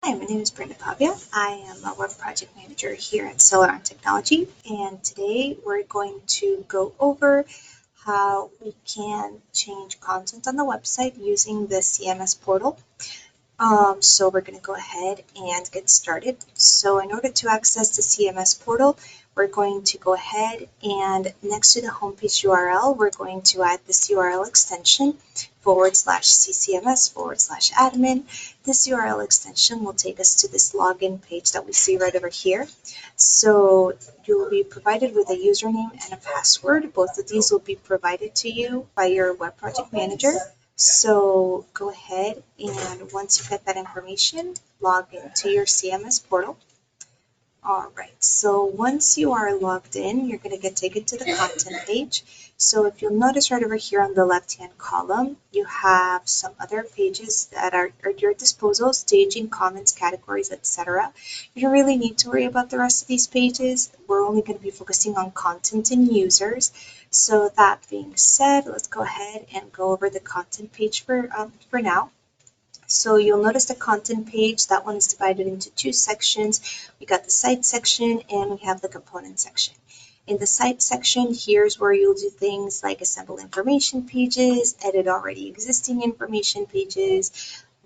Hi, my name is Brenda Pavia. I am a web project manager here at Celerant Technology, and today we're going to go over how we can change content on the website using the CMS portal. So we're going to go ahead and get started. So in order to access the CMS portal, we're going to go ahead and next to the homepage URL, we're going to add this URL extension /ccms/admin. This URL extension will take us to this login page that we see right over here. So you will be provided with a username and a password. Both of these will be provided to you by your web project manager. So go ahead and once you get that information, log into your CMS portal. All right, so once you are logged in, you're going to get taken to the content page. So if you'll notice right over here on the left-hand column, you have some other pages that are at your disposal, staging, comments, categories, etc. You don't really need to worry about the rest of these pages. We're only going to be focusing on content and users. So that being said, let's go ahead and go over the content page for now. So you'll notice the content page, that one is divided into two sections. We got the site section and we have the component section. In the site section, here's where you'll do things like assemble information pages, edit already existing information pages.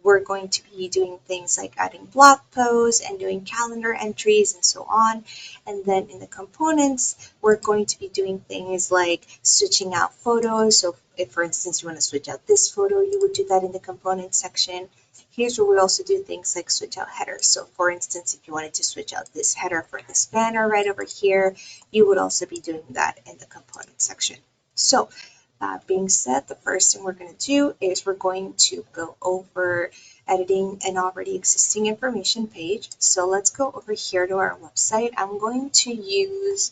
We're going to be doing things like adding blog posts and doing calendar entries and so on. And then in the components, we're going to be doing things like switching out photos. So if, for instance, you want to switch out this photo, you would do that in the component section. Here's where we also do things like switch out headers. So for instance, if you wanted to switch out this header for this banner right over here, you would also be doing that in the component section. So that being said, the first thing we're going to do is we're going to go over editing an already existing information page. So let's go over here to our website. I'm going to use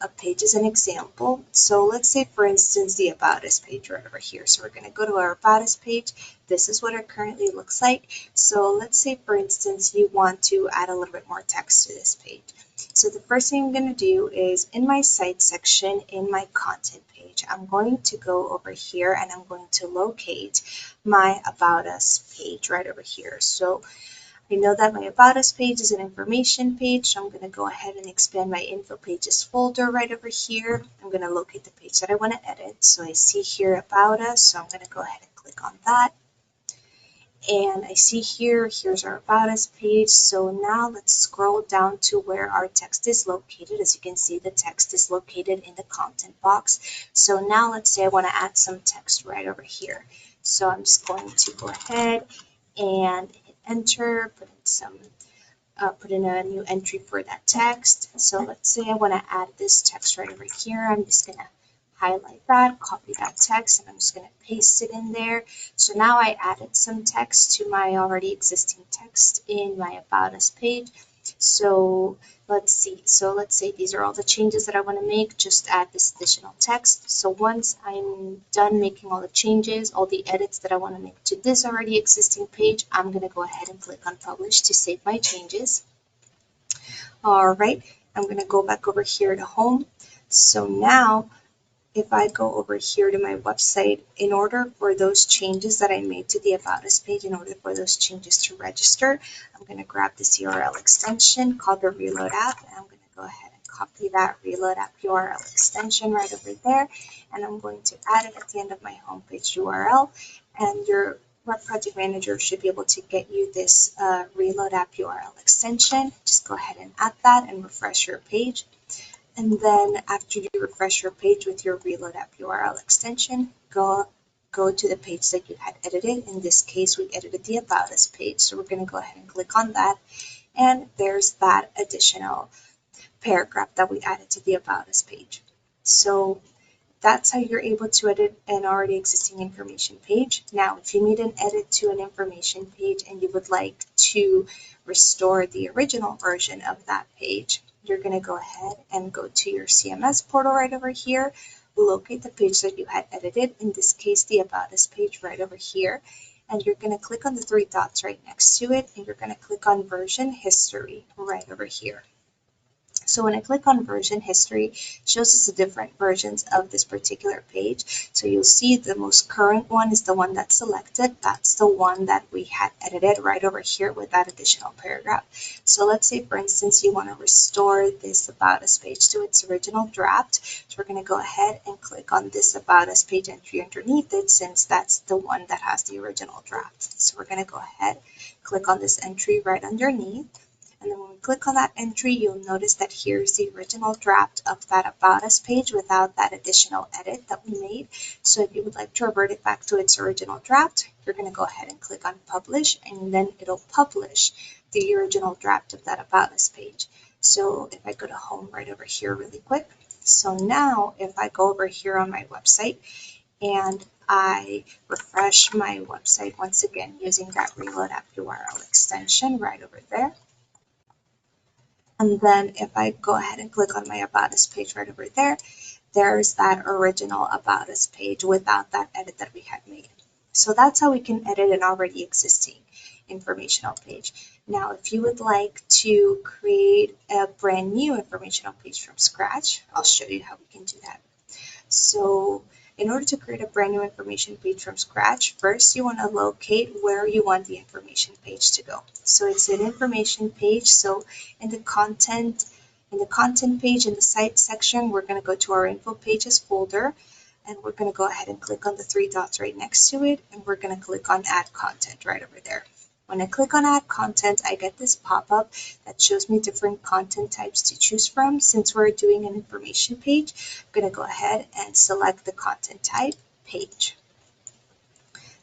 a page as an example. So let's say, for instance, the About Us page right over here. So we're going to go to our About Us page. This is what it currently looks like. So let's say, for instance, you want to add a little bit more text to this page. So the first thing I'm going to do is in my site section, in my content page, I'm going to go over here and I'm going to locate my About Us page right over here. So I know that my About Us page is an information page, so I'm going to go ahead and expand my Info Pages folder right over here. I'm going to locate the page that I want to edit. So I see here About Us, so I'm going to go ahead and click on that. And I see here's our About Us page. So now let's scroll down to where our text is located. As you can see, the text is located in the content box. So now let's say I want to add some text right over here. So I'm just going to go ahead and hit enter, put in a new entry for that text. So let's say I want to add this text right over here. I'm just going to highlight that, copy that text, and I'm just going to paste it in there. So now I added some text to my already existing text in my About Us page. So let's see. So let's say these are all the changes that I want to make. Just add this additional text. So once I'm done making all the changes, all the edits that I want to make to this already existing page, I'm going to go ahead and click on Publish to save my changes. All right, I'm going to go back over here to Home. So now if I go over here to my website, in order for those changes that I made to the About Us page, in order for those changes to register, I'm going to grab this URL extension called the Reload app, and I'm going to go ahead and copy that Reload app URL extension right over there, and I'm going to add it at the end of my homepage URL, and your web project manager should be able to get you this Reload app URL extension. Just go ahead and add that and refresh your page. And then after you refresh your page with your Reload app URL extension, go to the page that you had edited. In this case, we edited the About Us page. So we're going to go ahead and click on that. And there's that additional paragraph that we added to the About Us page. So that's how you're able to edit an already existing information page. Now, if you made an edit to an information page and you would like to restore the original version of that page, you're going to go ahead and go to your CMS portal right over here, locate the page that you had edited, in this case, the About Us page right over here, and you're going to click on the three dots right next to it, and you're going to click on Version History right over here. So when I click on version history, it shows us the different versions of this particular page. So you'll see the most current one is the one that's selected. That's the one that we had edited right over here with that additional paragraph. So let's say, for instance, you want to restore this About Us page to its original draft. So we're going to go ahead and click on this About Us page entry underneath it, since that's the one that has the original draft. So we're going to go ahead, click on this entry right underneath. And then when we click on that entry, you'll notice that here's the original draft of that About Us page without that additional edit that we made. So if you would like to revert it back to its original draft, you're going to go ahead and click on Publish, and then it'll publish the original draft of that About Us page. So if I go to Home right over here really quick. So now if I go over here on my website and I refresh my website once again using that Reload App URL extension right over there. And then if I go ahead and click on my About Us page right over there, there's that original About Us page without that edit that we had made. So that's how we can edit an already existing informational page. Now, if you would like to create a brand new informational page from scratch, I'll show you how we can do that. So in order to create a brand new information page from scratch, first you want to locate where you want the information page to go. So it's an information page. So in the content page in the site section, we're going to go to our info pages folder, and we're going to go ahead and click on the three dots right next to it, and we're going to click on add content right over there. When I click on add content, I get this pop-up that shows me different content types to choose from. Since we're doing an information page, I'm going to go ahead and select the content type, page.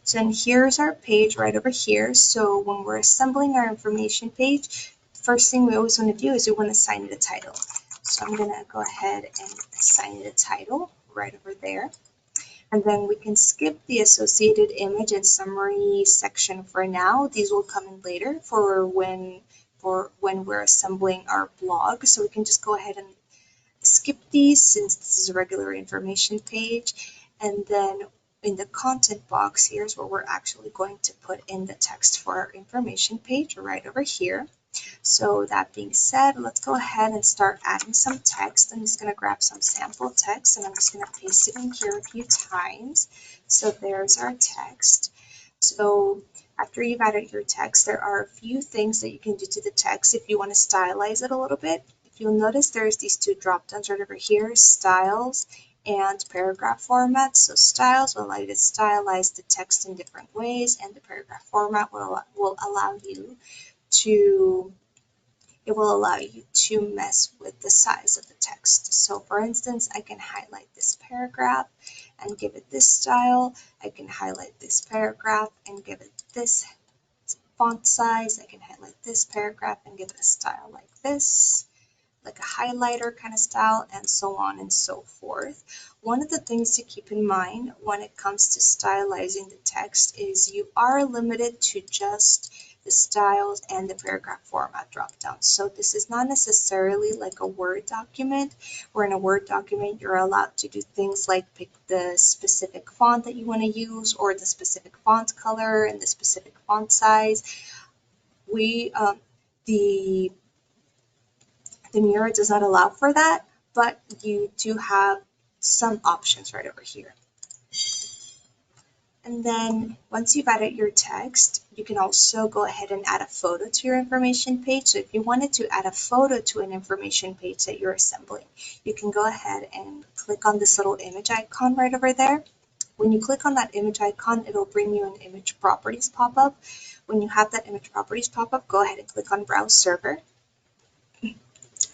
So then here's our page right over here. So when we're assembling our information page, first thing we always want to do is we want to assign it a title. So I'm going to go ahead and assign it a title right over there. And then we can skip the associated image and summary section for now. These will come in later for when we're assembling our blog. So we can just go ahead and skip these since this is a regular information page. And then in the content box, here's where we're actually going to put in the text for our information page right over here. So that being said, let's go ahead and start adding some text. I'm just going to grab some sample text and I'm just going to paste it in here a few times. So there's our text. So after you've added your text, there are a few things that you can do to the text if you want to stylize it a little bit. If you'll notice, there's these two drop downs right over here, styles and paragraph format. So styles will allow you to stylize the text in different ways, and the paragraph format will allow you to mess with the size of the text. So for instance, I can highlight this paragraph and give it this style. I can highlight this paragraph and give it this font size. I can highlight this paragraph and give it a style like this, like a highlighter kind of style, and so on and so forth. One of the things to keep in mind when it comes to stylizing the text is you are limited to just the styles and the paragraph format drop-down. So this is not necessarily like a Word document, where in a Word document you're allowed to do things like pick the specific font that you want to use, or the specific font color and the specific font size. The Mirror does not allow for that, but you do have some options right over here. And then once you've added your text, you can also go ahead and add a photo to your information page. So if you wanted to add a photo to an information page that you're assembling, you can go ahead and click on this little image icon right over there. When you click on that image icon, it'll bring you an image properties pop-up. When you have that image properties pop-up, go ahead and click on Browse Server.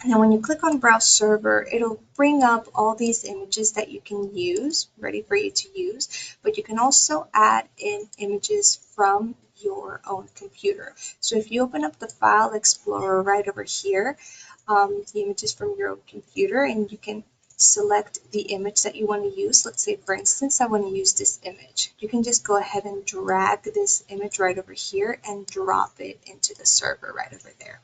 And then when you click on Browse Server, it'll bring up all these images that you can use, ready for you to use, but you can also add in images from your own computer. So if you open up the File Explorer right over here, the images from your own computer, and you can select the image that you want to use. Let's say, for instance, I want to use this image. You can just go ahead and drag this image right over here and drop it into the server right over there.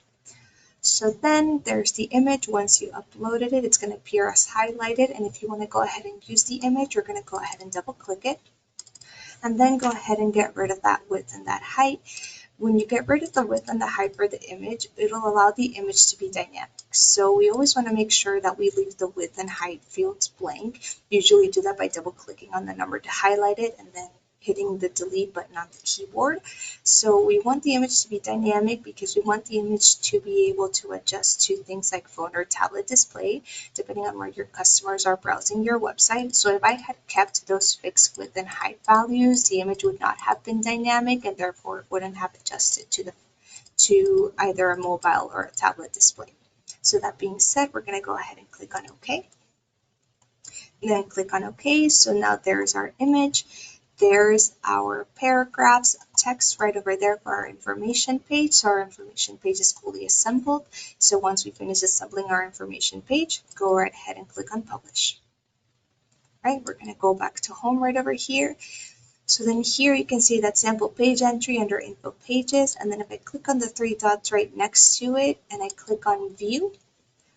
So then there's the image. Once you uploaded it, it's going to appear as highlighted. And if you want to go ahead and use the image, you're going to go ahead and double click it. And then go ahead and get rid of that width and that height. When you get rid of the width and the height for the image, it'll allow the image to be dynamic. So we always want to make sure that we leave the width and height fields blank. Usually do that by double clicking on the number to highlight it and then hitting the delete button on the keyboard. So we want the image to be dynamic because we want the image to be able to adjust to things like phone or tablet display, depending on where your customers are browsing your website. So if I had kept those fixed width and height values, the image would not have been dynamic and therefore it wouldn't have adjusted to either a mobile or a tablet display. So that being said, we're going to go ahead and click on OK. And then click on OK. So now there's our image. There's our paragraphs text right over there for our information page. So our information page is fully assembled. So once we finish assembling our information page, go right ahead and click on publish. All right, we're going to go back to home right over here. So then here you can see that sample page entry under info pages. And then if I click on the three dots right next to it and I click on view,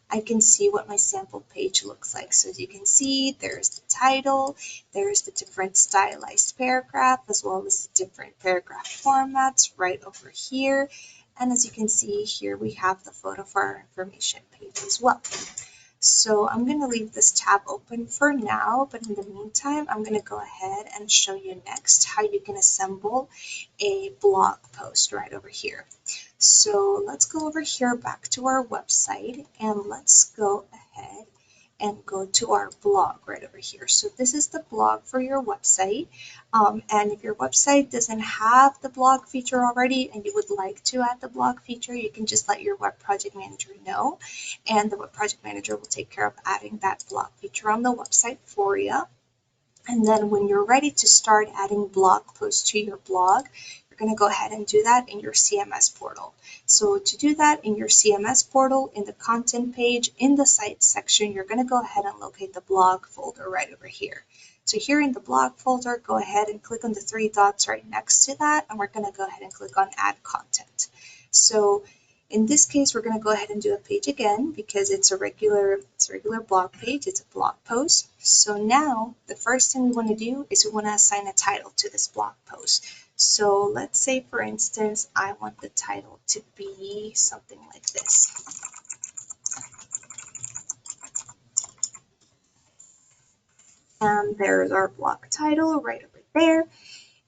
I can see what my sample page looks like. So as you can see, there's the title, there's the different stylized paragraph, as well as the different paragraph formats right over here. And as you can see here, we have the photo for our information page as well. So I'm going to leave this tab open for now, but in the meantime, I'm going to go ahead and show you next how you can assemble a blog post right over here. So let's go over here back to our website and let's go ahead and go to our blog right over here. So this is the blog for your website. And if your website doesn't have the blog feature already and you would like to add the blog feature, you can just let your web project manager know. And the web project manager will take care of adding that blog feature on the website for you. And then when you're ready to start adding blog posts to your blog, you're going to go ahead and do that in your CMS portal. So to do that in your CMS portal, in the content page, in the site section, you're going to go ahead and locate the blog folder right over here. So here in the blog folder, go ahead and click on the three dots right next to that, and we're going to go ahead and click on add content. So in this case, we're going to go ahead and do a page again because it's a regular blog page. It's a blog post. So now the first thing we want to do is we want to assign a title to this blog post. So let's say, for instance, I want the title to be something like this. And there's our blog title right over there.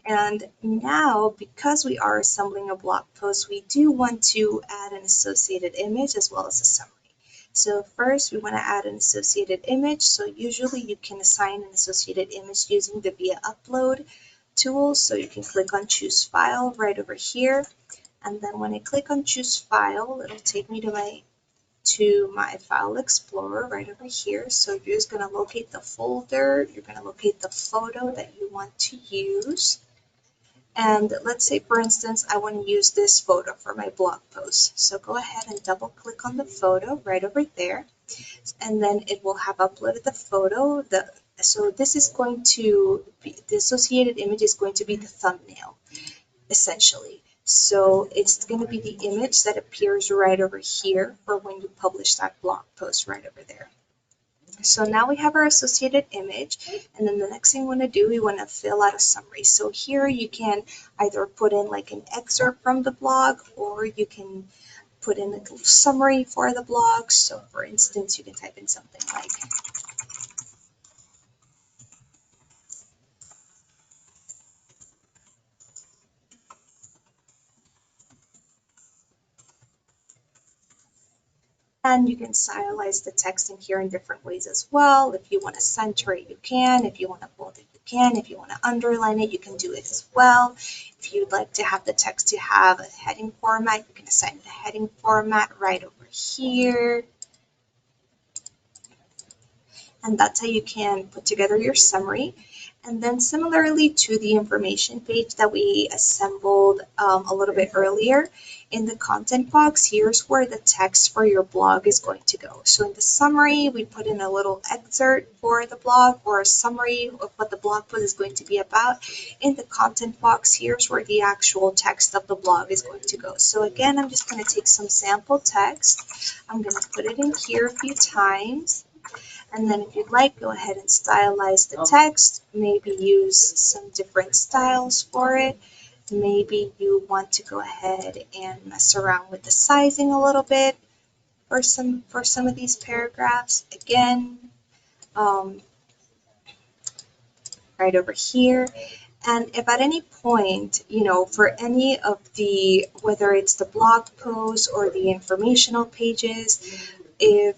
And now, because we are assembling a blog post, we do want to add an associated image as well as a summary. So first, we want to add an associated image. So usually you can assign an associated image using the Via Upload tool. So you can click on Choose File right over here. And then when I click on Choose File, it'll take me to my File Explorer right over here. So you're just going to locate the folder. You're going to locate the photo that you want to use. And let's say, for instance, I want to use this photo for my blog post. So go ahead and double click on the photo right over there. And then it will have uploaded the photo. So this is going to be, the associated image is going to be the thumbnail, essentially. So it's going to be the image that appears right over here for when you publish that blog post right over there. So now we have our associated image, and then the next thing we want to do, we want to fill out a summary. So here you can either put in like an excerpt from the blog, or you can put in a summary for the blog. So for instance, you can type in something like, and you can stylize the text in here in different ways as well. If you want to center it, you can. If you want to bold it, you can. If you want to underline it, you can do it as well. If you'd like to have the text to have a heading format, you can assign the heading format right over here. And that's how you can put together your summary. And then similarly to the information page that we assembled a little bit earlier, in the content box, here's where the text for your blog is going to go. So in the summary, we put in a little excerpt for the blog or a summary of what the blog post is going to be about. In the content box, here's where the actual text of the blog is going to go. So again, I'm just going to take some sample text. I'm going to put it in here a few times. And then if you'd like, go ahead and stylize the text, maybe use some different styles for it. Maybe you want to go ahead and mess around with the sizing a little bit for some of these paragraphs. Again, um, right over here. And if at any point, for any of the, whether it's the blog posts or the informational pages, if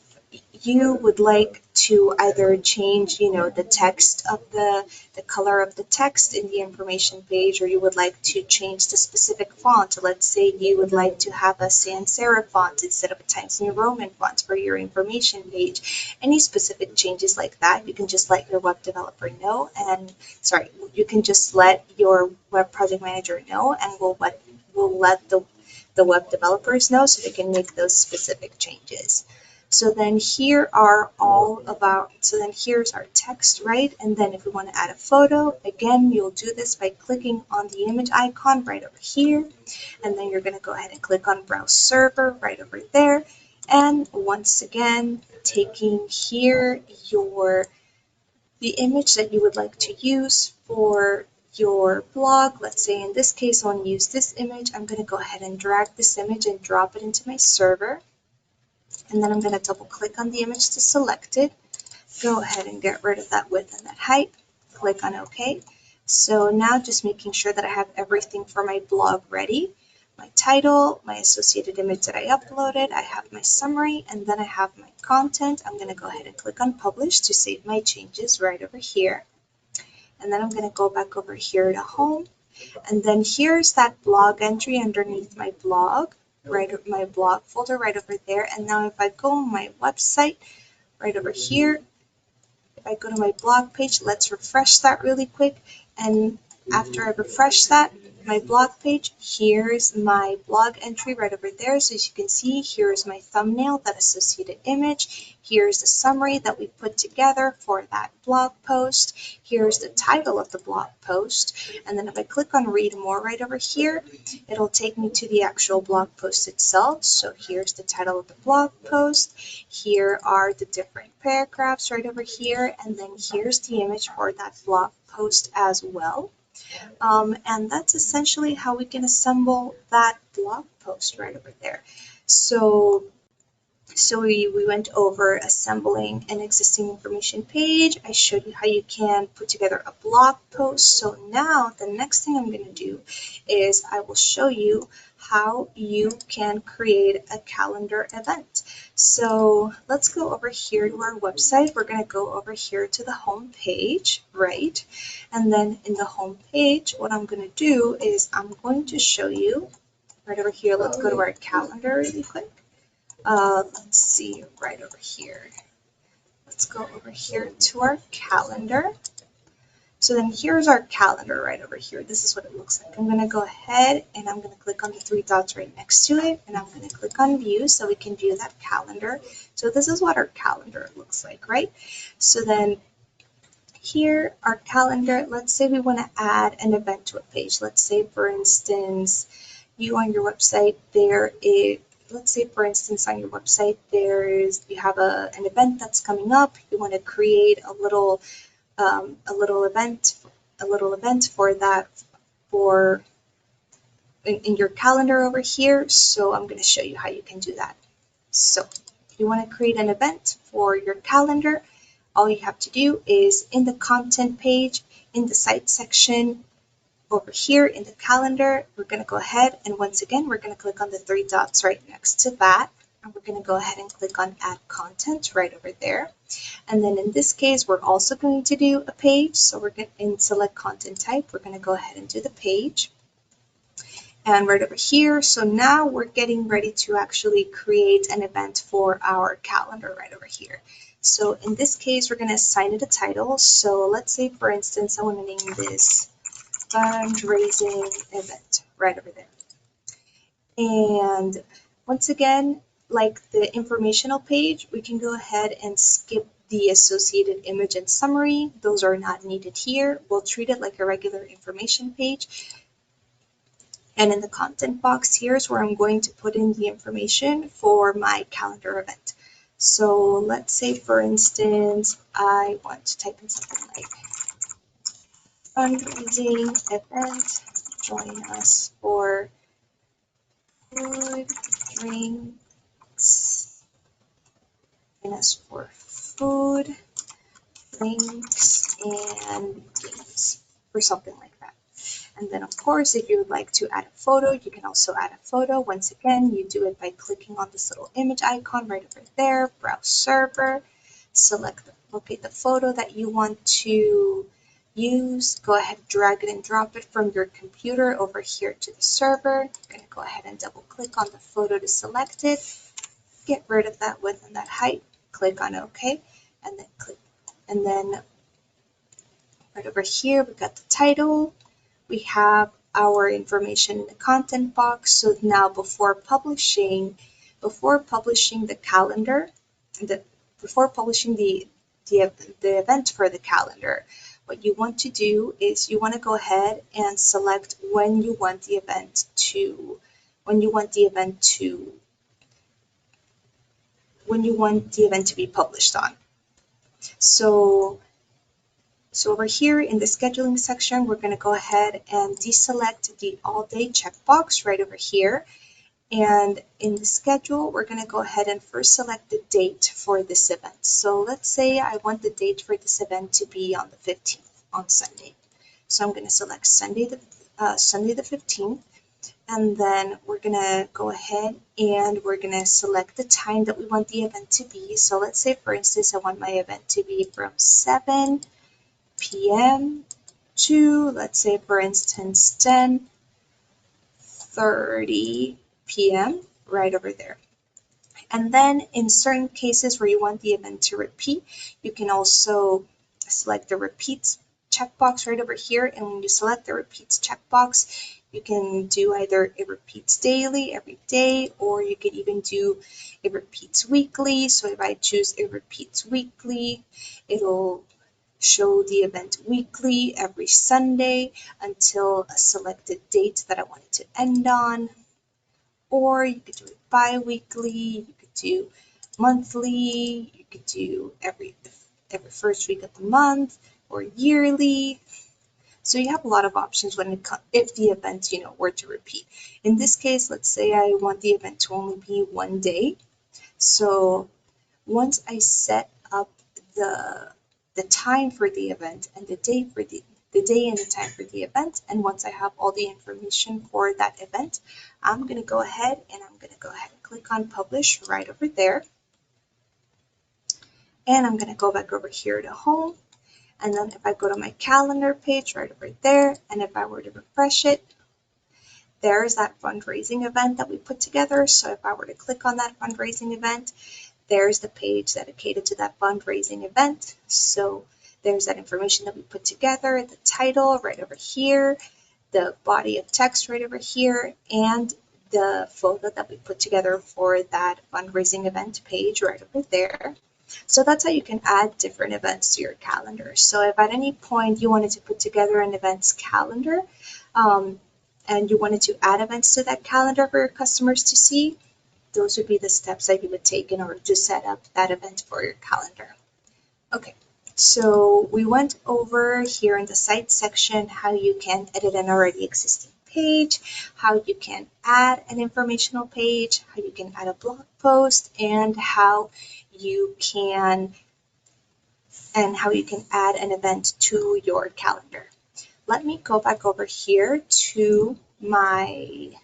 you would like to either change, the text of the color of the text in the information page, or you would like to change the specific font. Let's say you would like to have a sans serif font instead of a Times New Roman font for your information page. Any specific changes like that, you can just let your web developer know, and you can just let your web project manager know, and we'll let the web developers know so they can make those specific changes. So then here are so then here's our text, right? And then if we want to add a photo, again, you'll do this by clicking on the image icon right over here. And then you're going to go ahead and click on Browse Server right over there. And once again, taking here the image that you would like to use for your blog. Let's say in this case, I want to use this image. I'm going to go ahead and drag this image and drop it into my server. And then I'm going to double click on the image to select it. Go ahead and get rid of that width and that height. Click on OK. So now just making sure that I have everything for my blog ready. My title, my associated image that I uploaded, I have my summary, and then I have my content. I'm going to go ahead and click on Publish to save my changes right over here. And then I'm going to go back over here to Home. And then here's that blog entry underneath my blog. My blog folder right over there. And now if I go on my website right over here, if I go to my blog page, let's refresh that really quick. And after I refresh that, my blog page, here's my blog entry right over there. So as you can see, here's my thumbnail, that associated image. Here's the summary that we put together for that blog post. Here's the title of the blog post. And then if I click on read more right over here, it'll take me to the actual blog post itself. So here's the title of the blog post. Here are the different paragraphs right over here. And then here's the image for that blog post as well. And that's essentially how we can assemble that blog post right over there. So we went over assembling an existing information page. I showed you how you can put together a blog post. So now the next thing I'm going to do is I will show you how you can create a calendar event. So let's go over here to our website. We're going to go over here to the home page, right? And then in the home page, what I'm going to do is I'm going to show you right over here. Let's go to our calendar really quick. Let's see, right over here. Let's go over here to our calendar. So then here's our calendar right over here. This is what it looks like. I'm going to go ahead and I'm going to click on the three dots right next to it. And I'm going to click on view so we can view that calendar. So this is what our calendar looks like, right? So then here, our calendar, let's say we want to add an event to a page. Let's say, for instance, you on your website, let's say, for instance, on your website, you have an event that's coming up. You want to create a little event for that in your calendar over here. So I'm going to show you how you can do that. So if you want to create an event for your calendar, all you have to do is in the content page, in the site section, over here in the calendar, we're going to go ahead and once again, we're going to click on the three dots right next to that. And we're going to go ahead and click on add content right over there. And then in this case, we're also going to do a page. So we're going to select content type. We're going to go ahead and do the page. And right over here, so now we're getting ready to actually create an event for our calendar right over here. So in this case, we're going to assign it a title. So let's say, for instance, I want to name this fundraising event right over there. And once again, like the informational page, we can go ahead and skip the associated image and summary. Those are not needed here. We'll treat it like a regular information page. And in the content box, here's where I'm going to put in the information for my calendar event. So let's say, for instance, I want to type in something like fundraising event join us for food, drinks, join us for food, drinks, and games, or something like that. And then, of course, if you would like to add a photo, you can also add a photo. Once again, you do it by clicking on this little image icon right over there, browse server, locate the photo that you want to use. Go ahead, drag it and drop it from your computer over here to the server. I'm going to go ahead and double click on the photo to select it. Get rid of that width and that height. Click on OK, and then click. And then right over here, we've got the title. We have our information in the content box. So now before publishing the calendar, before publishing the event for the calendar, what you want to do is you want to go ahead and select when you want the event to be published on. So over here in the scheduling section, we're going to go ahead and deselect the all day checkbox right over here. And in the schedule, we're going to go ahead and first select the date for this event. So let's say I want the date for this event to be on the 15th, on Sunday. So I'm going to select Sunday the 15th. And then we're going to go ahead and we're going to select the time that we want the event to be. So let's say, for instance, I want my event to be from 7 p.m. to, let's say, for instance, 10:30 p.m. right over there. And then in certain cases where you want the event to repeat, you can also select the repeats checkbox right over here. And when you select the repeats checkbox, you can do either it repeats daily, every day, or you could even do it repeats weekly. So if I choose it repeats weekly, it'll show the event weekly every Sunday until a selected date that I want it to end on. Or you could do it bi-weekly, you could do monthly, you could do every first week of the month, or yearly. So you have a lot of options if the event were to repeat. In this case, let's say I want the event to only be one day. So once I set up the time for the event and the day and the time for the event, and once I have all the information for that event, I'm going to go ahead and click on publish right over there. And I'm going to go back over here to home. And then if I go to my calendar page right over there, and if I were to refresh it, there's that fundraising event that we put together. So if I were to click on that fundraising event, there's the page dedicated to that fundraising event. So there's that information that we put together, the title right over here, the body of text right over here, and the photo that we put together for that fundraising event page right over there. So that's how you can add different events to your calendar. So if at any point you wanted to put together an events calendar and you wanted to add events to that calendar for your customers to see, those would be the steps that you would take in order to set up that event for your calendar. Okay, so we went over here in the site section how you can edit an already existing page, how you can add an informational page, how you can add a blog post, and how you can add an event to your calendar. Let me go back over here to my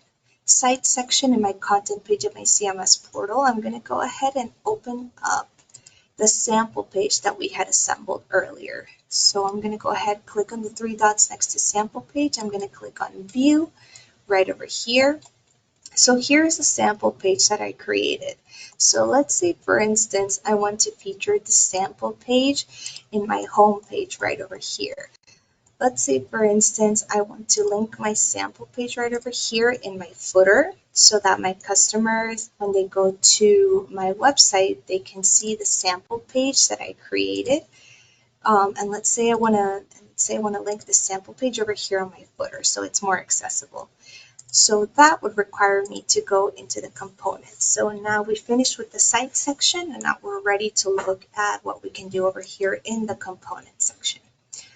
site section in my content page of my CMS portal. I'm going to go ahead and open up the sample page that we had assembled earlier. So I'm going to go ahead, click on the three dots next to sample page. I'm going to click on view right over here. So here's a sample page that I created. So let's say, for instance, I want to feature the sample page in my home page right over here. Let's say, for instance, I want to link my sample page right over here in my footer so that my customers, when they go to my website, they can see the sample page that I created. And let's say I want to link the sample page over here on my footer so it's more accessible. So that would require me to go into the components. So now we finished with the site section, and now we're ready to look at what we can do over here in the component section.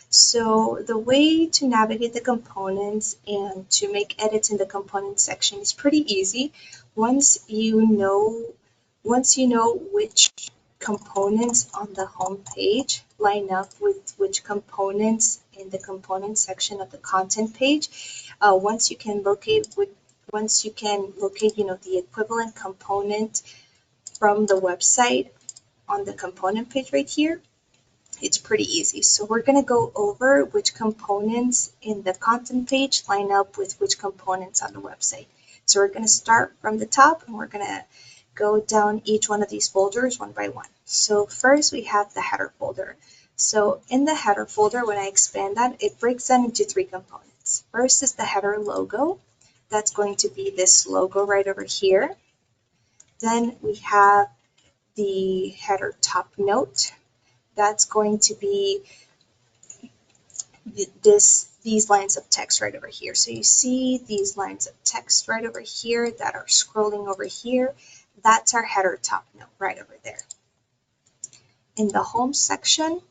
So the way to navigate the components and to make edits in the component section is pretty easy. Once you know which components on the home page line up with which components in the component section of the content page, once you can locate the equivalent component from the website on the component page right here, it's pretty easy. So we're going to go over which components in the content page line up with which components on the website. So we're going to start from the top and we're going to go down each one of these folders one by one. So first we have the header folder. So in the header folder, when I expand that, it breaks down into three components. First is the header logo. That's going to be this logo right over here. Then we have the header top note. That's going to be these lines of text right over here. So you see these lines of text right over here that are scrolling over here. That's our header top note right over there. In the home section,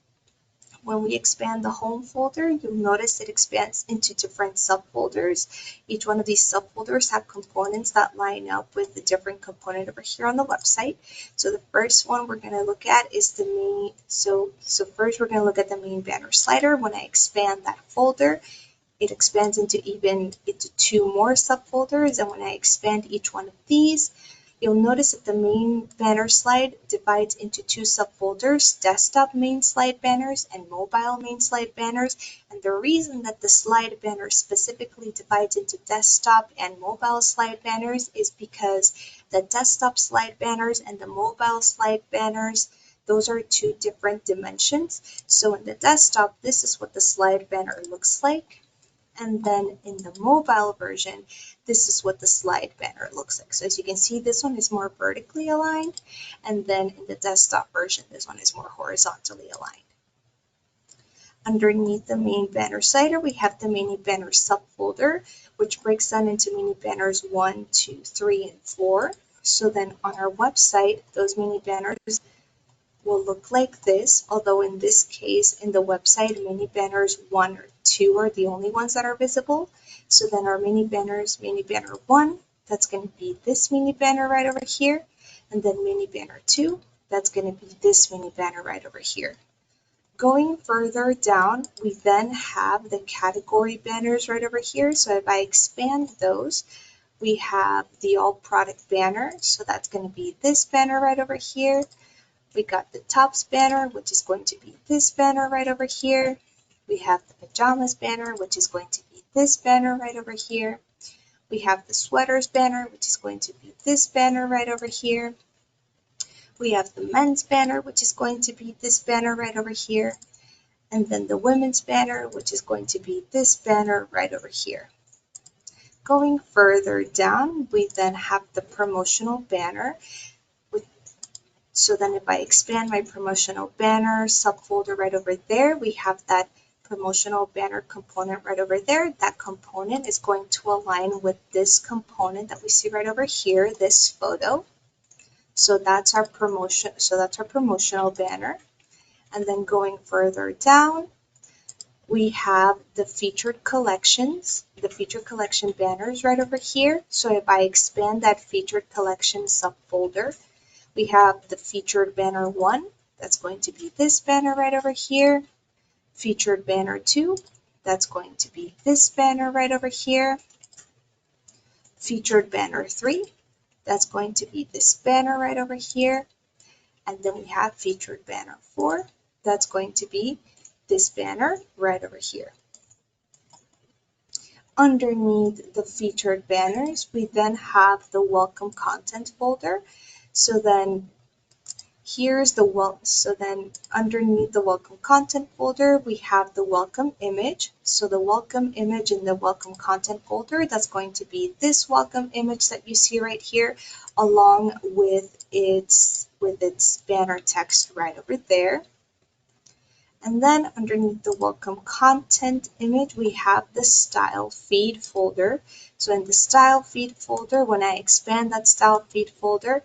when we expand the home folder, you'll notice it expands into different subfolders. Each one of these subfolders have components that line up with the different component over here on the website. So the first one we're going to look at is the main. So first we're going to look at the main banner slider. When I expand that folder, it expands into two more subfolders. And when I expand each one of these, you'll notice that the main banner slide divides into two subfolders, desktop main slide banners and mobile main slide banners. And the reason that the slide banner specifically divides into desktop and mobile slide banners is because the desktop slide banners and the mobile slide banners, those are two different dimensions. So in the desktop, this is what the slide banner looks like. And then in the mobile version, this is what the slide banner looks like. So as you can see, this one is more vertically aligned. And then in the desktop version, this one is more horizontally aligned. Underneath the main banner slider, we have the mini banner subfolder, which breaks down into mini banners 1, 2, 3, and 4. So then on our website, those mini banners will look like this, although in this case, in the website, mini banners 1 or 2 are the only ones that are visible. So then our mini banners, mini banner 1, that's going to be this mini banner right over here. And then mini banner 2, that's going to be this mini banner right over here. Going further down, we then have the category banners right over here. So if I expand those, we have the all product banner. So that's going to be this banner right over here. We got the tops banner, which is going to be this banner right over here. We have the pajamas banner, which is going to be this banner right over here. We have the sweaters banner, which is going to be this banner right over here. We have the men's banner, which is going to be this banner right over here. And then the women's banner, which is going to be this banner right over here. Going further down, we then have the promotional banner. So then if I expand my promotional banner subfolder right over there, we have that promotional banner component right over there. That component is going to align with this component that we see right over here, this photo. So that's our promotional banner. And then going further down, we have the featured collections, the featured collection banners right over here. So if I expand that featured collection subfolder, we have the featured banner 1, that's going to be this banner right over here. Featured banner 2, that's going to be this banner right over here. Featured banner 3, that's going to be this banner right over here. And then we have featured banner 4, that's going to be this banner right over here. Underneath the featured banners, we then have the welcome content folder. So then underneath the welcome content folder, we have the welcome image. So the welcome image in the welcome content folder, that's going to be this welcome image that you see right here, along with its banner text right over there. And then underneath the welcome content image, we have the style feed folder. So in the style feed folder, when I expand that style feed folder,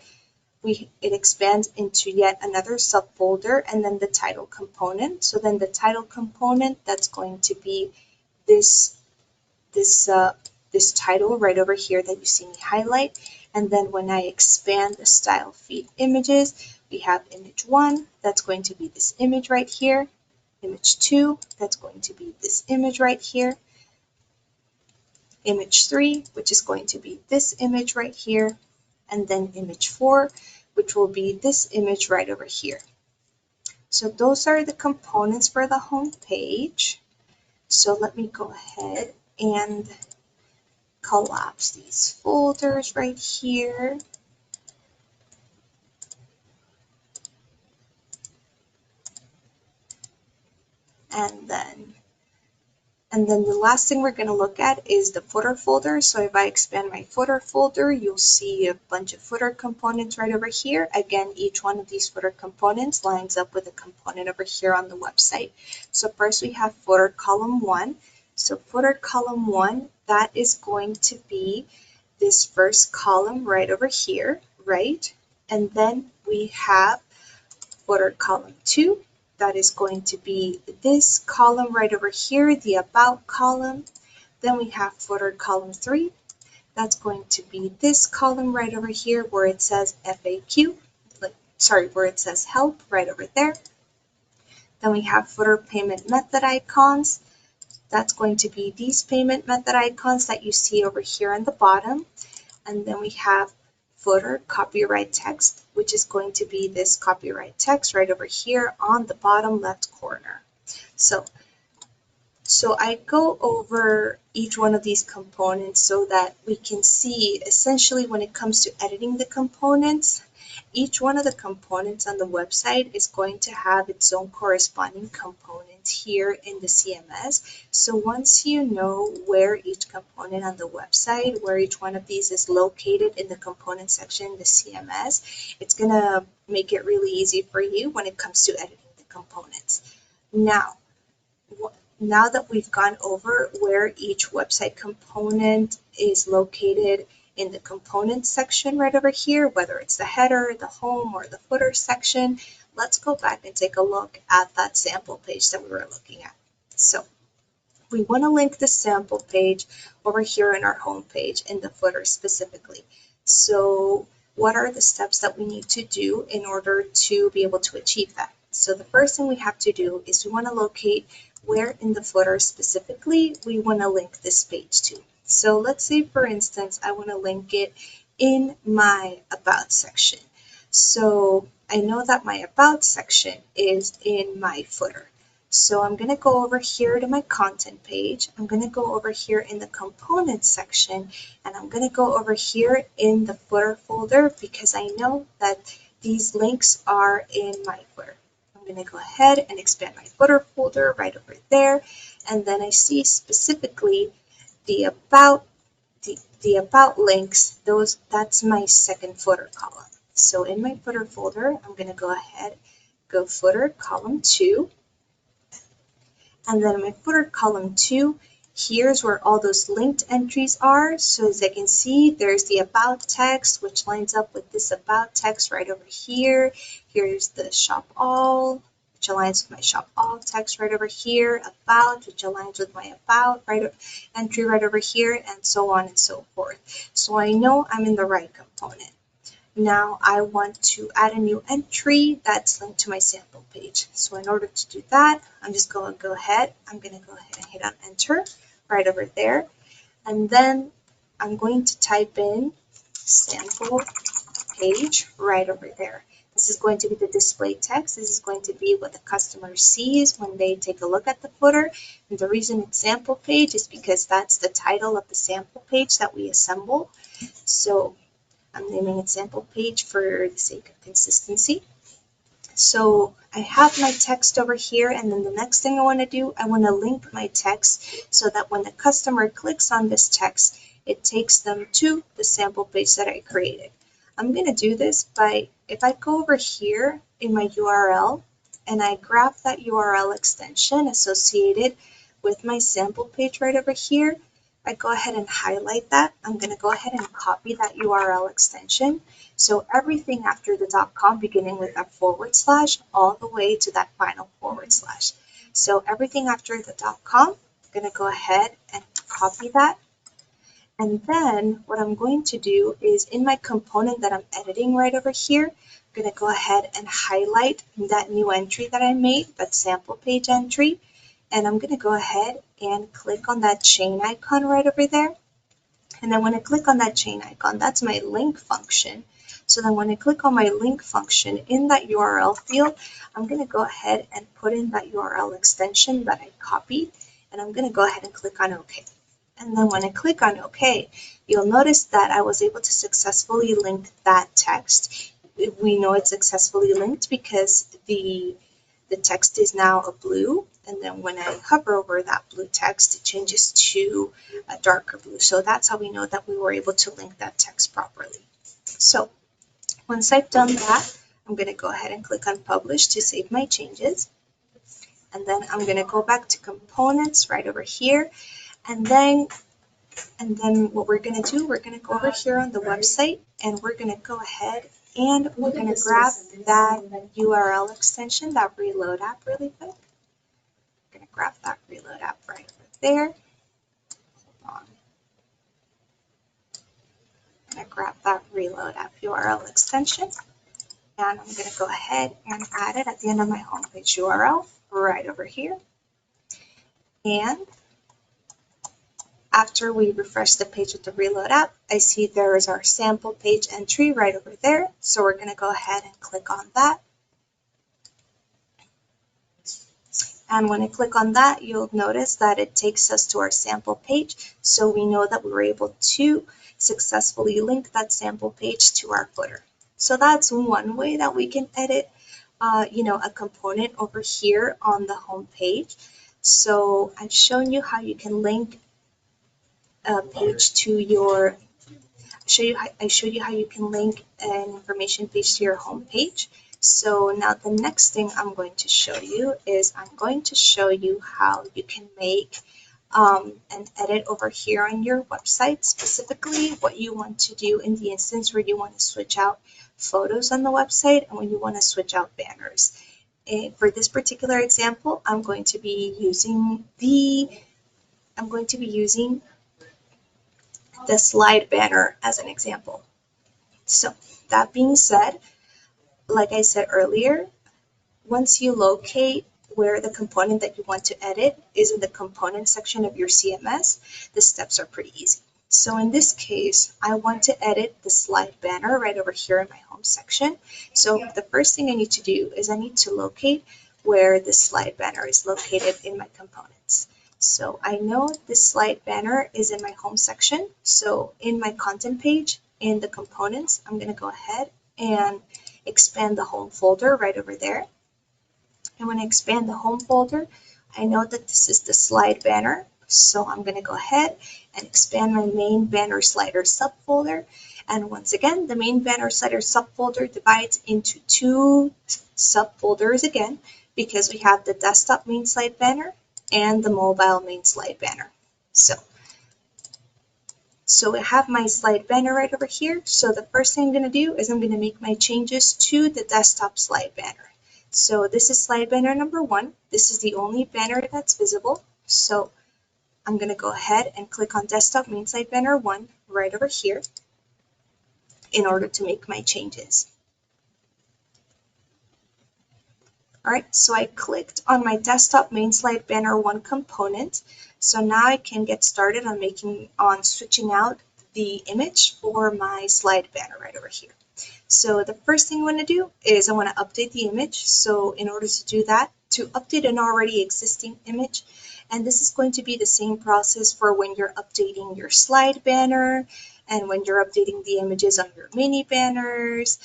it expands into yet another subfolder, and then the title component. So then the title component, that's going to be this this this title right over here that you see me highlight. And then when I expand the style feed images, we have image 1, that's going to be this image right here. Image 2, that's going to be this image right here. Image 3, which is going to be this image right here. And then image 4, which will be this image right over here. So those are the components for the home page. So let me go ahead and collapse these folders right here. And then the last thing we're going to look at is the footer folder. So if I expand my footer folder, you'll see a bunch of footer components right over here. Again, each one of these footer components lines up with a component over here on the website. So first we have footer column 1. So footer column 1, that is going to be this first column right over here, right? And then we have footer column 2. That is going to be this column right over here, the about column. Then we have footer column 3. That's going to be this column right over here where it says FAQ, where it says help right over there. Then we have footer payment method icons. That's going to be these payment method icons that you see over here on the bottom. And then we have footer copyright text, which is going to be this copyright text right over here on the bottom left corner. So I go over each one of these components so that we can see essentially when it comes to editing the components, each one of the components on the website is going to have its own corresponding component here in the CMS. So once you know where each component on the website, where each one of these is located in the component section in the CMS, it's going to make it really easy for you when it comes to editing the components. Now that we've gone over where each website component is located in the component section right over here, whether it's the header, the home, or the footer section, let's go back and take a look at that sample page that we were looking at. So we want to link the sample page over here in our home page in the footer specifically. So what are the steps that we need to do in order to be able to achieve that? So the first thing we have to do is we want to locate where in the footer specifically we want to link this page to. So let's say, for instance, I want to link it in my About section. So I know that my About section is in my footer. So I'm going to go over here to my content page. I'm going to go over here in the components section, and I'm going to go over here in the footer folder because I know that these links are in my footer. I'm going to go ahead and expand my footer folder right over there, and then I see specifically the about links. That's my second footer column. So in my footer folder, I'm going to go ahead, go footer column 2, and then in my footer column 2, here's where all those linked entries are. So as I can see, there's the about text, which lines up with this about text right over here. Here's the shop all, which aligns with my shop all text right over here. About, which aligns with my about entry right over here, and so on and so forth. So I know I'm in the right component. Now I want to add a new entry that's linked to my sample page. So in order to do that, I'm just going to go ahead. I'm going to go ahead and hit on enter right over there. And then I'm going to type in sample page right over there. This is going to be the display text. This is going to be what the customer sees when they take a look at the footer. And the reason it's sample page is because that's the title of the sample page that we assemble. So I'm naming it sample page for the sake of consistency. So I have my text over here, and then the next thing I want to do, I want to link my text so that when the customer clicks on this text, it takes them to the sample page that I created. I'm going to do this by, if I go over here in my URL and I grab that URL extension associated with my sample page right over here, I go ahead and highlight that. I'm going to go ahead and copy that URL extension. So everything after the .com, beginning with a / all the way to that final /. So everything after the .com, I'm going to go ahead and copy that. And then what I'm going to do is in my component that I'm editing right over here, I'm going to go ahead and highlight that new entry that I made, that sample page entry. And I'm going to go ahead and click on that chain icon right over there. And then when I click on that chain icon, that's my link function. So then when I click on my link function in that URL field, I'm going to go ahead and put in that URL extension that I copied. And I'm going to go ahead and click on OK. And then when I click on OK, you'll notice that I was able to successfully link that text. We know it's successfully linked because the text is now a blue, and then when I hover over that blue text, it changes to a darker blue. So that's how we know that we were able to link that text properly. So once I've done that, I'm going to go ahead and click on Publish to save my changes. And then I'm going to go back to Components right over here. And then what we're going to do, we're going to go over here on the website, and we're going to go ahead and we're going to grab that URL extension, that reload app really quick. I'm going to grab that reload app right over there. Hold on. I'm going to grab that reload app URL extension, and I'm going to go ahead and add it at the end of my homepage URL right over here. And after we refresh the page with the reload app, I see there is our sample page entry right over there. So we're going to go ahead and click on that. And when I click on that, you'll notice that it takes us to our sample page. So we know that we were able to successfully link that sample page to our footer. So that's one way that we can edit, a component over here on the home page. So I've shown you how you can link a page to your. I showed you how you can link an information page to your home page. So now the next thing I'm going to show you is I'm going to show you how you can make an edit over here on your website, specifically what you want to do in the instance where you want to switch out photos on the website and when you want to switch out banners. And for this particular example, I'm going to be using the slide banner as an example. So that being said, like I said earlier, once you locate where the component that you want to edit is in the component section of your CMS, the steps are pretty easy. So in this case, I want to edit the slide banner right over here in my home section. So the first thing I need to do is I need to locate where the slide banner is located in my components. So I know this slide banner is in my home section. So in my content page, in the components, I'm going to go ahead and expand the home folder right over there. And when I expand the home folder, I know that this is the slide banner. So I'm going to go ahead and expand my main banner slider subfolder. And once again, the main banner slider subfolder divides into two subfolders again, because we have the desktop main slide banner and the mobile main slide banner. So I have my slide banner right over here. So the first thing I'm going to do is I'm going to make my changes to the desktop slide banner. So this is slide banner number 1. This is the only banner that's visible. So I'm going to go ahead and click on desktop main slide banner 1 right over here in order to make my changes. All right, so I clicked on my desktop main slide banner 1 component. So now I can get started on switching out the image for my slide banner right over here. So the first thing I want to do is I want to update the image. So in order to do that, to update an already existing image, and this is going to be the same process for when you're updating your slide banner and when you're updating the images on your mini banners,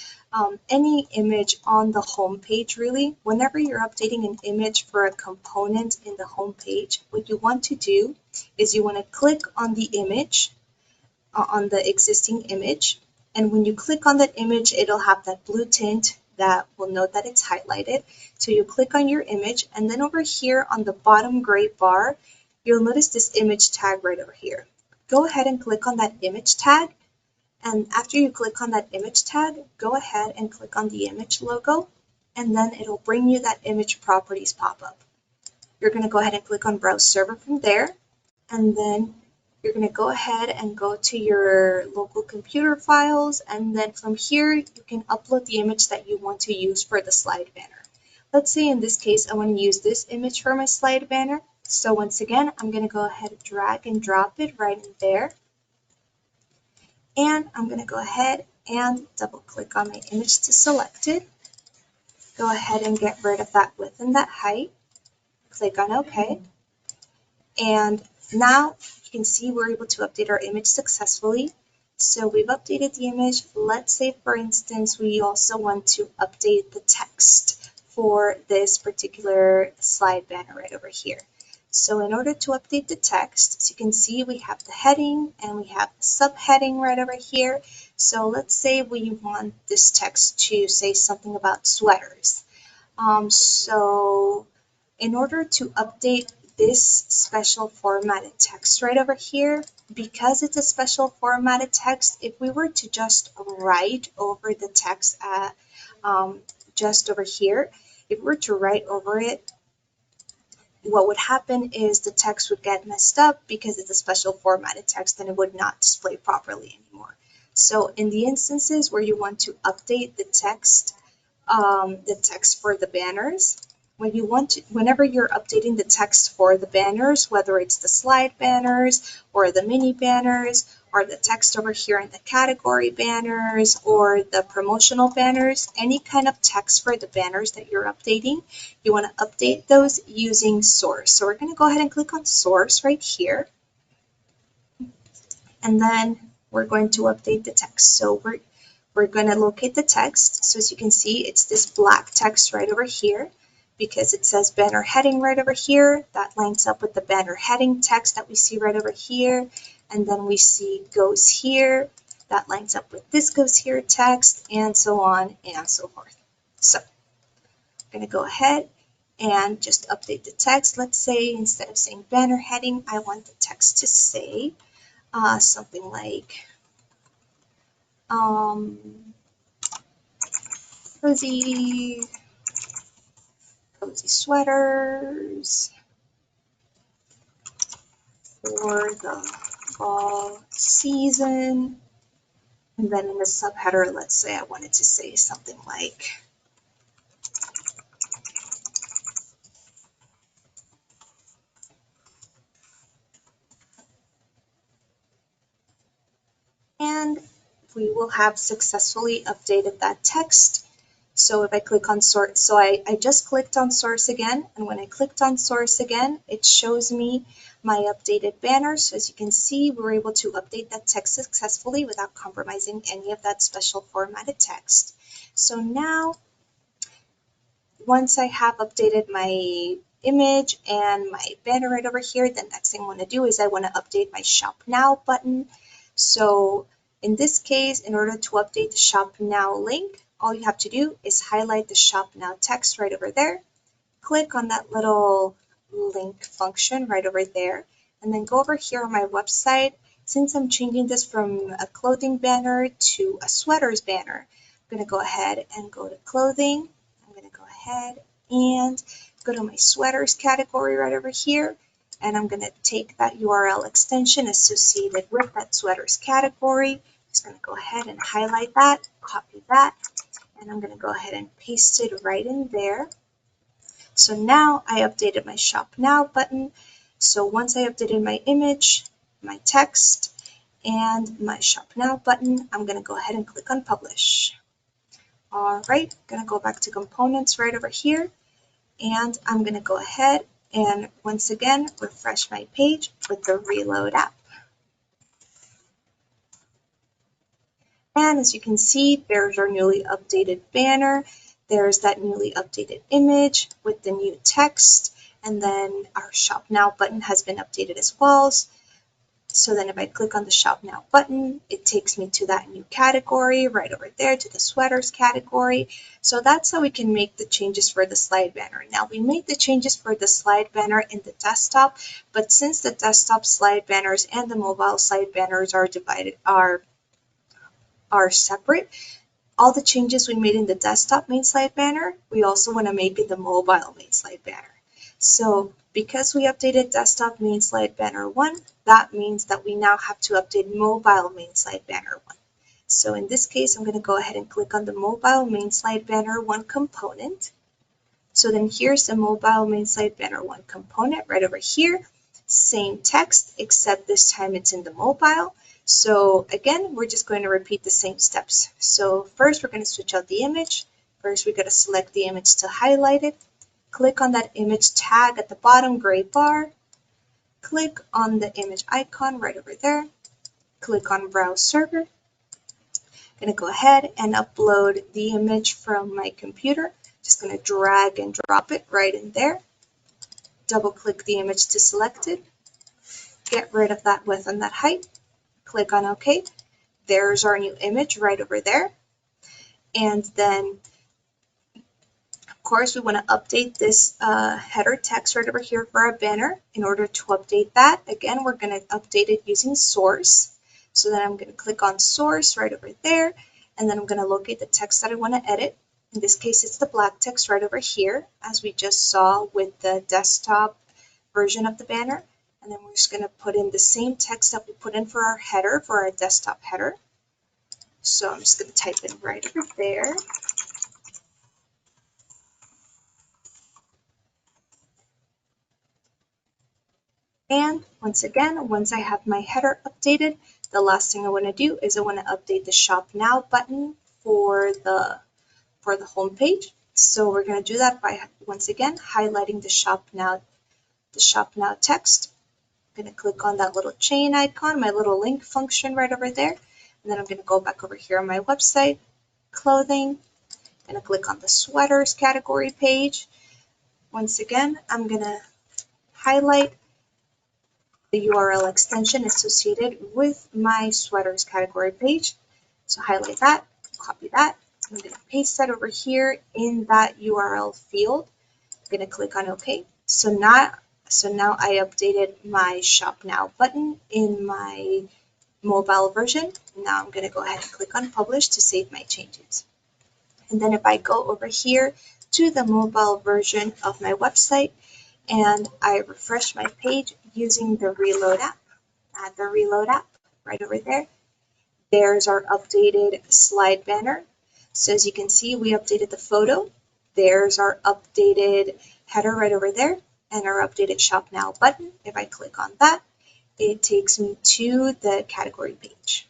any image on the home page really. Whenever you're updating an image for a component in the home page, what you want to do is you want to click on the image, on the existing image. And when you click on that image, it'll have that blue tint that will note that it's highlighted. So you click on your image, and then over here on the bottom gray bar, you'll notice this image tag right over here. go ahead and click on that image tag. And after you click on that image tag, go ahead and click on the image logo, and then it'll bring you that image properties pop-up. You're going to go ahead and click on Browse Server from there, and then you're going to go ahead and go to your local computer files, and then from here you can upload the image that you want to use for the slide banner. Let's say in this case I want to use this image for my slide banner. So once again, I'm going to go ahead and drag and drop it right in there. And I'm going to go ahead and double click on my image to select it. Go ahead and get rid of that width and that height. Click on OK. And now you can see we're able to update our image successfully. So we've updated the image. Let's say, for instance, we also want to update the text for this particular slide banner right over here. So in order to update the text, as you can see, we have the heading and we have the subheading right over here. So let's say we want this text to say something about sweaters. So in order to update this special formatted text right over here, because it's a special formatted text, if we were to just write over the text just over here, if we were to write over it, what would happen is the text would get messed up because it's a special formatted text and it would not display properly anymore. So in the instances where you want to update the text for the banners, whenever you're updating the text for the banners, whether it's the slide banners or the mini banners or the text over here in the category banners or the promotional banners, any kind of text for the banners that you're updating, you want to update those using source. So we're going to go ahead and click on source right here, and then we're going to update the text. So we're going to locate the text. So as you can see, it's this black text right over here, because it says banner heading right over here. That lines up with the banner heading text that we see right over here. And then we see goes here. That lines up with this goes here text, and so on and so forth. So I'm going to go ahead and just update the text. Let's say instead of saying banner heading, I want the text to say something like cozy sweaters for the fall season. And then in the subheader, let's say I wanted to say something like and we will have successfully updated that text. So if I click on source, so I just clicked on source again, and when I clicked on source again, it shows me my updated banner. So as you can see, we were able to update that text successfully without compromising any of that special formatted text. So now, once I have updated my image and my banner right over here, the next thing I want to do is I want to update my Shop Now button. So in this case, in order to update the Shop Now link, all you have to do is highlight the Shop Now text right over there, click on that little link function right over there, and then go over here on my website. Since I'm changing this from a clothing banner to a sweaters banner, I'm going to go ahead and go to clothing. I'm going to go ahead and go to my sweaters category right over here, and I'm going to take that URL extension associated with that sweaters category. Just going to go ahead and highlight that, copy that, and I'm going to go ahead and paste it right in there. So now I updated my Shop Now button. So once I updated my image, my text, and my Shop Now button, I'm going to go ahead and click on Publish. All right, I'm going to go back to Components right over here, and I'm going to go ahead and once again refresh my page with the Reload app. And as you can see, there's our newly updated banner. There's that newly updated image with the new text. And then our Shop Now button has been updated as well. So then if I click on the Shop Now button, it takes me to that new category right over there, to the sweaters category. So that's how we can make the changes for the slide banner. Now we made the changes for the slide banner in the desktop, but since the desktop slide banners and the mobile slide banners are separate, all the changes we made in the desktop main slide banner, we also want to make in the mobile main slide banner. So because we updated desktop main slide banner 1, that means that we now have to update mobile main slide banner 1. So in this case, I'm going to go ahead and click on the mobile main slide banner 1 component. So then here's the mobile main slide banner 1 component right over here. Same text, except this time it's in the mobile. So again, we're just going to repeat the same steps. So first, we're going to switch out the image. First, we're going to select the image to highlight it. Click on that image tag at the bottom gray bar. Click on the image icon right over there. Click on Browse Server. I'm going to go ahead and upload the image from my computer. Just going to drag and drop it right in there. Double click the image to select it. Get rid of that width and that height. Click on OK. There's our new image right over there. And then, of course, we want to update this header text right over here for our banner. In order to update that, again, we're going to update it using source. So then I'm going to click on source right over there. And then I'm going to locate the text that I want to edit. In this case, it's the black text right over here, as we just saw with the desktop version of the banner. And then we're just going to put in the same text that we put in for our header, for our desktop header. So I'm just going to type in right over there. And once again, once I have my header updated, the last thing I want to do is I want to update the Shop Now button for the home page. So we're going to do that by, once again, highlighting the Shop Now text. I'm going to click on that little chain icon, my little link function right over there. And then I'm going to go back over here on my website, clothing. I'm going to click on the sweaters category page. Once again, I'm going to highlight the URL extension associated with my sweaters category page. So highlight that, copy that. I'm going to paste that over here in that URL field. I'm going to click on OK. So now I updated my Shop Now button in my mobile version. Now I'm going to go ahead and click on Publish to save my changes. And then if I go over here to the mobile version of my website and I refresh my page using the Reload app, add the Reload app right over there, there's our updated slide banner. So as you can see, we updated the photo. There's our updated header right over there and our updated Shop Now button. If I click on that, it takes me to the category page,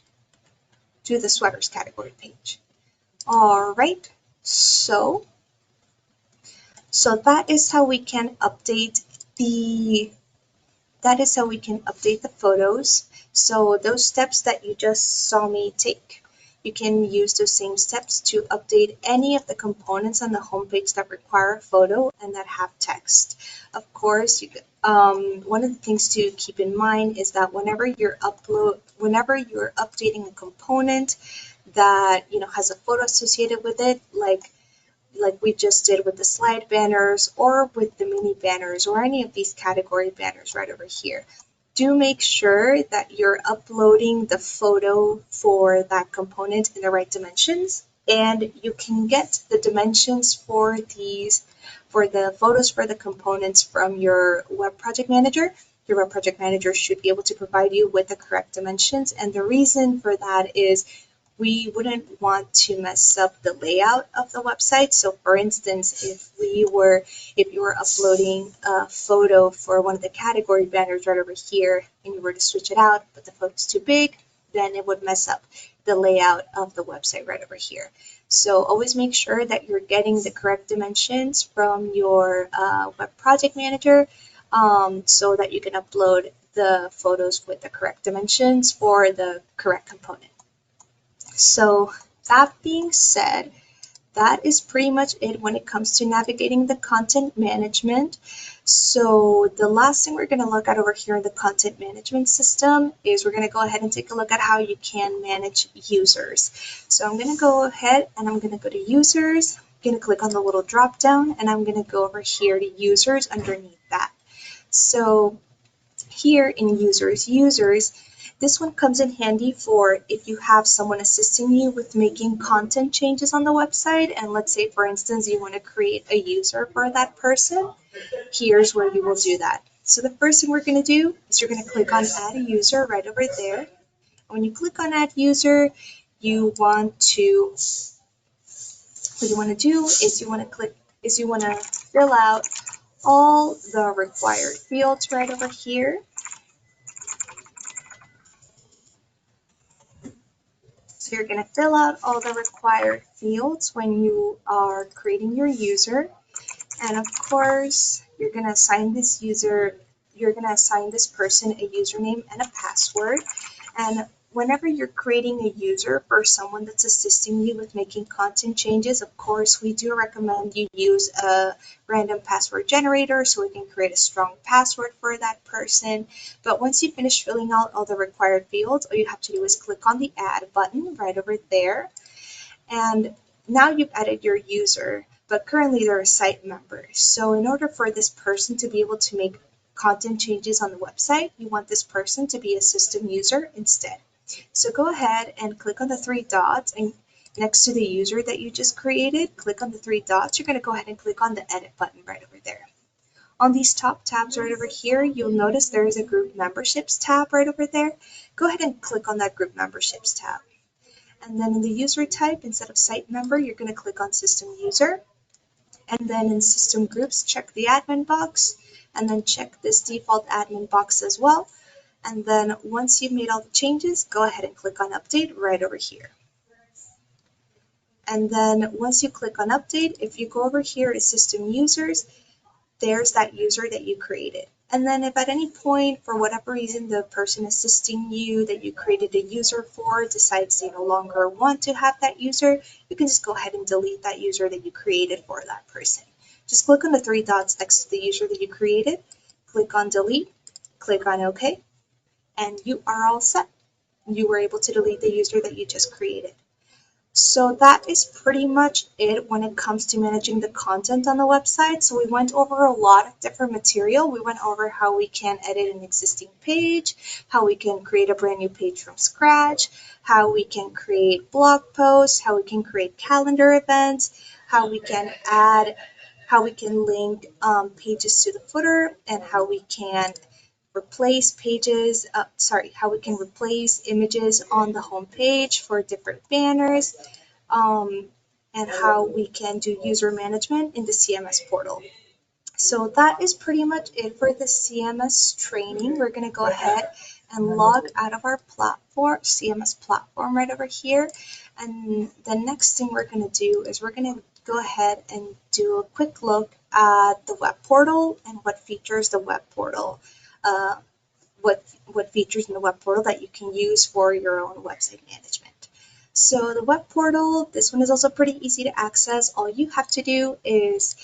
to the sweaters category page. All right, so that is how we can update the photos. So those steps that you just saw me take, you can use those same steps to update any of the components on the homepage that require a photo and that have text. Of course, one of the things to keep in mind is that whenever you're updating a component that has a photo associated with it, like we just did with the slide banners or with the mini banners or any of these category banners right over here, do make sure that you're uploading the photo for that component in the right dimensions. And you can get the dimensions for the photos for the components from your web project manager. Your web project manager should be able to provide you with the correct dimensions. And the reason for that is we wouldn't want to mess up the layout of the website. So for instance, if you were uploading a photo for one of the category banners right over here and you were to switch it out, but the photo's too big, then it would mess up the layout of the website right over here. So always make sure that you're getting the correct dimensions from your web project manager so that you can upload the photos with the correct dimensions for the correct component. So that being said, that is pretty much it when it comes to navigating the content management. So the last thing we're going to look at over here in the content management system is we're going to go ahead and take a look at how you can manage users. So I'm going to go ahead and I'm going to go to users. I'm going to click on the little drop down and I'm going to go over here to users underneath that. So here in users, this one comes in handy for if you have someone assisting you with making content changes on the website. And let's say, for instance, you want to create a user for that person. Here's where you will do that. So the first thing we're going to do is you're going to click on add a user right over there. When you click on add user, what you want to do is you want to fill out all the required fields right over here. So you're going to fill out all the required fields when you are creating your user. And of course, you're going to assign this person a username and a password. And whenever you're creating a user for someone that's assisting you with making content changes, of course, we do recommend you use a random password generator so we can create a strong password for that person. But once you finish filling out all the required fields, all you have to do is click on the add button right over there. And now you've added your user, but currently they're a site member. So in order for this person to be able to make content changes on the website, you want this person to be a system user instead. So go ahead and click on the three dots, and next to the user that you just created, click on the three dots. You're going to go ahead and click on the edit button right over there. On these top tabs right over here, you'll notice there is a group memberships tab right over there. Go ahead and click on that group memberships tab. And then in the user type, instead of site member, you're going to click on system user. And then in system groups, check the admin box, and then check this default admin box as well. And then once you've made all the changes, go ahead and click on update right over here. And then once you click on update, if you go over here to system users, there's that user that you created. And then if at any point, for whatever reason, the person assisting you that you created a user for decides they no longer want to have that user, you can just go ahead and delete that user that you created for that person. Just click on the three dots next to the user that you created, click on delete, click on OK, and you are all set. You were able to delete the user that you just created. So that is pretty much it when it comes to managing the content on the website. So we went over a lot of different material. We went over how we can edit an existing page, how we can create a brand new page from scratch, how we can create blog posts, how we can create calendar events, how we can link pages to the footer, and how we can replace images on the home page for different banners, and how we can do user management in the CMS portal. So that is pretty much it for the CMS training. We're going to go ahead and log out of our CMS platform right over here. And the next thing we're going to do is we're going to go ahead and do a quick look at the web portal and what features the web portal what features in the web portal that you can use for your own website management. So the web portal, this one is also pretty easy to access. All you have to do is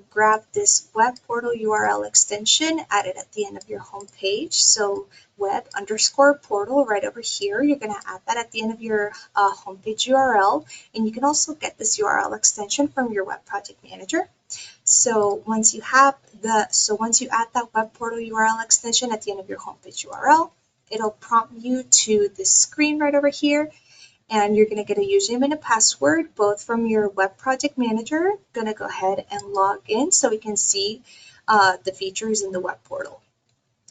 grab this web portal URL extension, add it at the end of your home page. So web_portal right over here, you're going to add that at the end of your homepage URL. And you can also get this URL extension from your web project manager. So once you add that web portal URL extension at the end of your homepage URL, it'll prompt you to this screen right over here. And you're going to get a username and a password, both from your web project manager. Going to go ahead and log in so we can see the features in the web portal.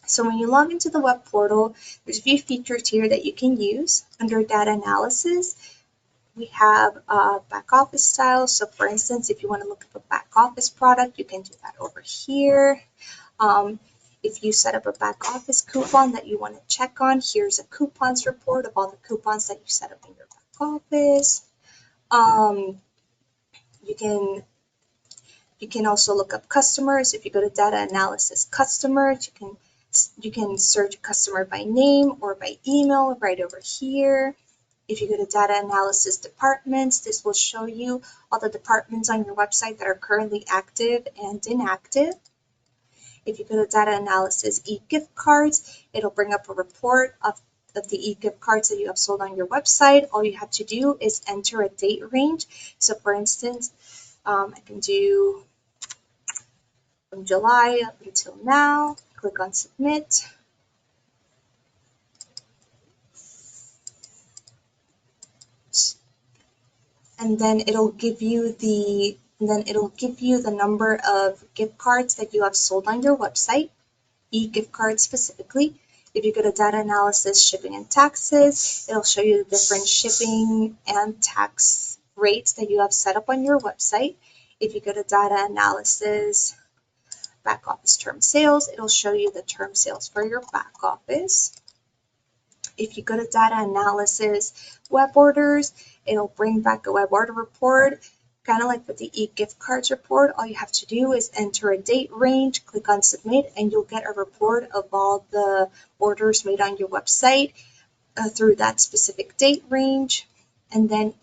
So when you log into the web portal, there's a few features here that you can use. Under data analysis, we have back office style. So for instance, if you want to look up a back office product, you can do that over here. If you set up a back office coupon that you want to check on, here's a coupons report of all the coupons that you set up in your back office. You can also look up customers. If you go to data analysis customers, you can search a customer by name or by email right over here. If you go to data analysis departments, this will show you all the departments on your website that are currently active and inactive. If you go to data analysis e-gift cards, it'll bring up a report of the e-gift cards that you have sold on your website. All you have to do is enter a date range. So for instance, I can do from July up until now, click on submit. And then it'll give you the number of gift cards that you have sold on your website, e-gift cards specifically. If you go to data analysis, shipping and taxes, it'll show you the different shipping and tax rates that you have set up on your website. If you go to data analysis, back office term sales, it'll show you the term sales for your back office. If you go to data analysis, web orders, it'll bring back a web order report, kind of like with the e-gift cards report. All you have to do is enter a date range, click on submit, and you'll get a report of all the orders made on your website through that specific date range. And then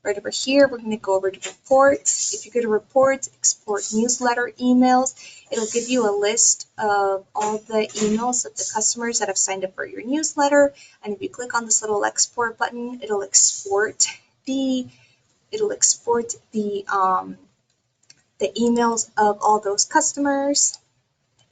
right over here, we're going to go over to reports. If you go to reports, export newsletter emails, it'll give you a list of all the emails of the customers that have signed up for your newsletter. And if you click on this little export button, it'll export the emails of all those customers.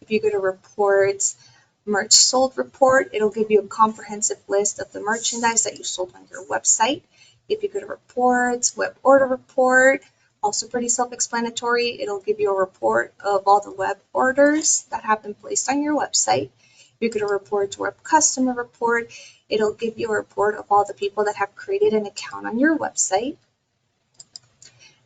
If you go to reports, merch sold report, it'll give you a comprehensive list of the merchandise that you sold on your website. If you go to reports, web order report, also pretty self-explanatory. It'll give you a report of all the web orders that have been placed on your website. If you go to reports, web customer report, it'll give you a report of all the people that have created an account on your website.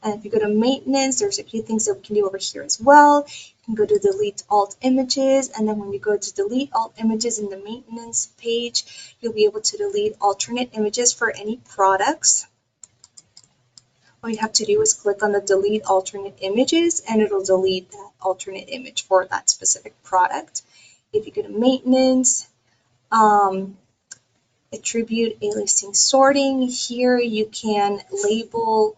And if you go to maintenance, there's a few things that we can do over here as well. You can go to delete alt images, and then when you go to delete alt images in the maintenance page, you'll be able to delete alternate images for any products. All you have to do is click on the delete alternate images, and it'll delete that alternate image for that specific product. If you go to maintenance, attribute aliasing sorting, here you can label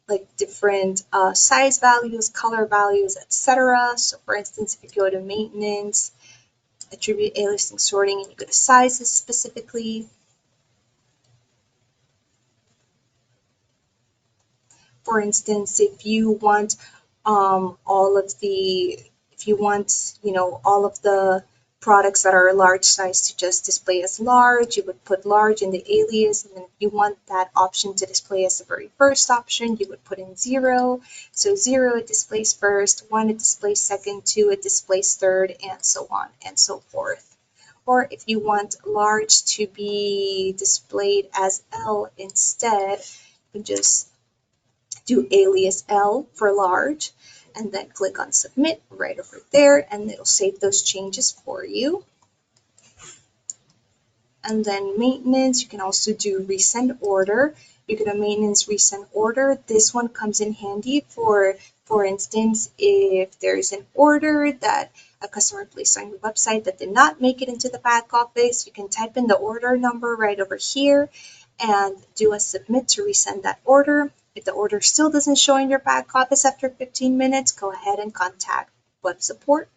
like different size values, color values, etc. So for instance, if you go to maintenance, attribute aliasing sorting, and you go to sizes specifically. For instance, if you want all of the products that are large size to just display as large, you would put large in the alias, and then if you want that option to display as the very first option, you would put in 0. So 0, it displays first, 1, it displays second, 2, it displays third, and so on and so forth. Or if you want large to be displayed as L instead, you can just do alias L for large, and then click on submit right over there, and it'll save those changes for you. And then maintenance, you can also do resend order. You can do maintenance resend order. This one comes in handy for instance, if there's an order that a customer placed on your website that did not make it into the back office, you can type in the order number right over here and do a submit to resend that order. If the order still doesn't show in your back office after 15 minutes, go ahead and contact web support.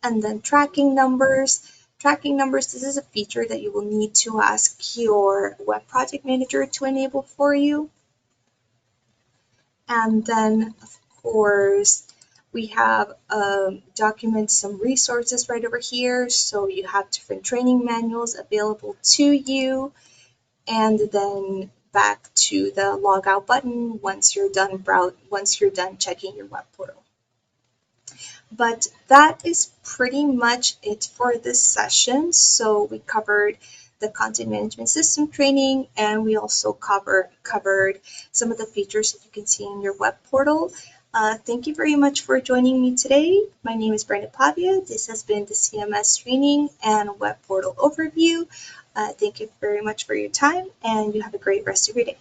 And then tracking numbers. Tracking numbers, this is a feature that you will need to ask your web project manager to enable for you. And then, of course, we have documents, some resources right over here. So you have different training manuals available to you. And then back to the logout button once you're done checking your web portal. But that is pretty much it for this session. So we covered the content management system training, and we also covered some of the features that you can see in your web portal. Thank you very much for joining me today. My name is Brenda Pavia. This has been the CMS training and web portal overview. Thank you very much for your time, and you have a great rest of your day.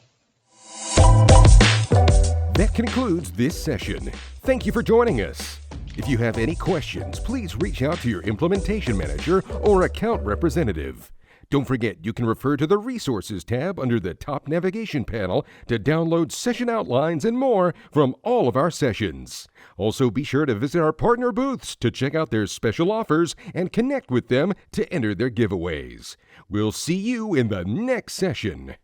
That concludes this session. Thank you for joining us. If you have any questions, please reach out to your implementation manager or account representative. Don't forget, you can refer to the Resources tab under the top navigation panel to download session outlines and more from all of our sessions. Also, be sure to visit our partner booths to check out their special offers and connect with them to enter their giveaways. We'll see you in the next session.